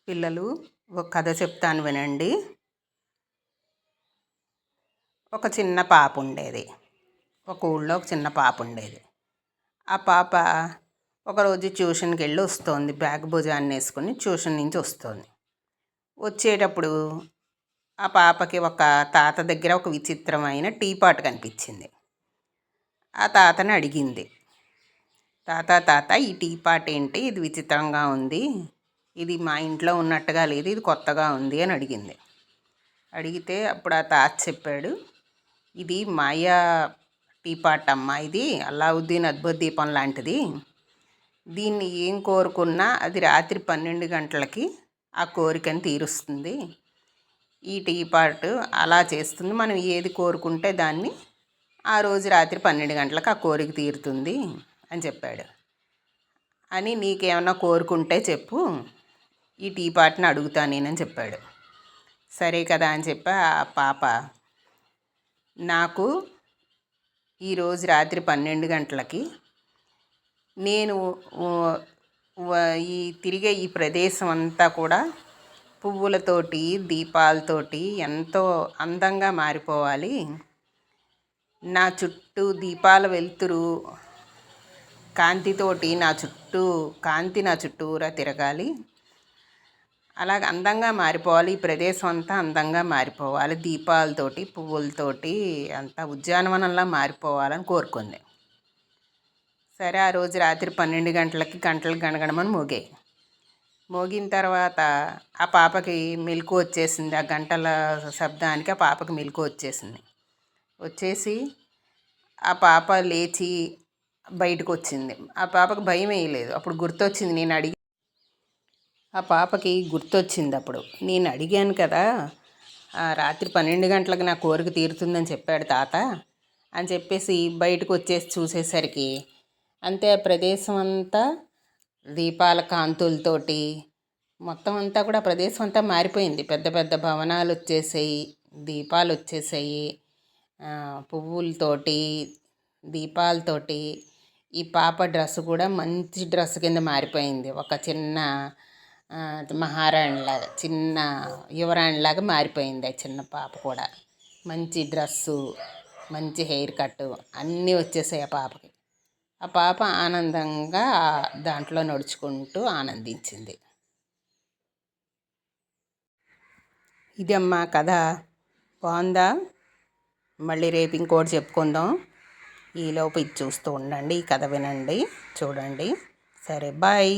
పిల్లలు ఒక కథ చెప్తాను వినండి. ఒక చిన్న పాప ఉండేది. ఒక ఊళ్ళో ఒక చిన్న పాప ఉండేది. ఆ పాప ఒకరోజు ట్యూషన్కి వెళ్ళి వస్తోంది. బ్యాగ్ భుజాన్ని వేసుకుని ట్యూషన్ నుంచి వస్తోంది. వచ్చేటప్పుడు ఆ పాపకి ఒక తాత దగ్గర ఒక విచిత్రమైన టీ పాట్ కనిపించింది. ఆ తాతని అడిగింది, తాత ఈ టీ పాట్ ఏంటి, ఇది విచిత్రంగా ఉంది, ఇది మా ఇంట్లో ఉన్నట్టుగా లేదు, ఇది కొత్తగా ఉంది అని అడిగింది. అడిగితే అప్పుడు ఆ తాత చెప్పాడు, ఇది మాయా టీ పాట్ అమ్మా, ఇది అల్లావుద్దీన్ అద్భుత దీపం లాంటిది. దీన్ని ఏం కోరుకున్నా అది రాత్రి 12 గంటలకి ఆ కోరికని తీరుస్తుంది. ఈ టీ పాట్ అలా చేస్తుంది. మనం ఏది కోరుకుంటే దాన్ని ఆ రోజు రాత్రి 12 గంటలకు ఆ కోరిక తీరుతుంది అని చెప్పాడు. అని నీకేమన్నా కోరుకుంటే చెప్పు, ఈ టీ పాట్ని అడుగుతా నేనని చెప్పాడు. సరే కదా అని చెప్పి ఆ పాప, నాకు ఈరోజు రాత్రి 12 గంటలకి నేను తిరిగే ఈ ప్రదేశం అంతా కూడా పువ్వులతోటి దీపాలతోటి ఎంతో అందంగా మారిపోవాలి. నా చుట్టూ దీపాల వెలుతురు కాంతితోటి కాంతి నా చుట్టూరా తిరగాలి. అలాగ అందంగా మారిపోవాలి, ఈ ప్రదేశం అంతా అందంగా మారిపోవాలి, దీపాలతోటి పువ్వులతోటి అంతా ఉద్యానవనంలా మారిపోవాలని కోరుకుంది. సరే, ఆ రోజు రాత్రి 12 గంటలకి గంటలు గణగణమని మోగాయి. మోగిన తర్వాత ఆ పాపకి మెలకు వచ్చేసింది. ఆ గంటల శబ్దానికి ఆ పాపకి మెలకు వచ్చేసింది. వచ్చేసి ఆ పాప లేచి బయటకు వచ్చింది. ఆ పాపకు భయం వేయలేదు. అప్పుడు గుర్తొచ్చింది, ఆ పాపకి గుర్తొచ్చింది. అప్పుడు నేను అడిగాను కదా, రాత్రి 12 గంటలకు నా కోరిక తీరుతుందని చెప్పాడు తాత అని చెప్పేసి బయటకు వచ్చేసి చూసేసరికి అంతే, ఆ ప్రదేశం అంతా దీపాల కాంతులతోటి మొత్తం అంతా కూడా ప్రదేశం అంతా మారిపోయింది. పెద్ద పెద్ద భవనాలు వచ్చేసాయి, దీపాలు వచ్చేసాయి, పువ్వులతోటి దీపాలతోటి. ఈ పాప డ్రెస్ కూడా మంచి డ్రెస్ కింద మారిపోయింది. ఒక చిన్న మహారాణిలాగా, చిన్న యువరాణిలాగా మారిపోయింది. ఆ చిన్న పాప కూడా మంచి డ్రెస్సు, మంచి హెయిర్ కట్ అన్నీ వచ్చేసాయి ఆ పాపకి. ఆ పాప ఆనందంగా దాంట్లో నడుచుకుంటూ ఆనందించింది. ఇది అమ్మా కథ. బాగుందా? మళ్ళీ రేపు ఇంకోటి చెప్పుకుందాం. ఈలోపు ఇది చూస్తూ ఉండండి, ఈ కథ వినండి, చూడండి. సరే, బాయ్.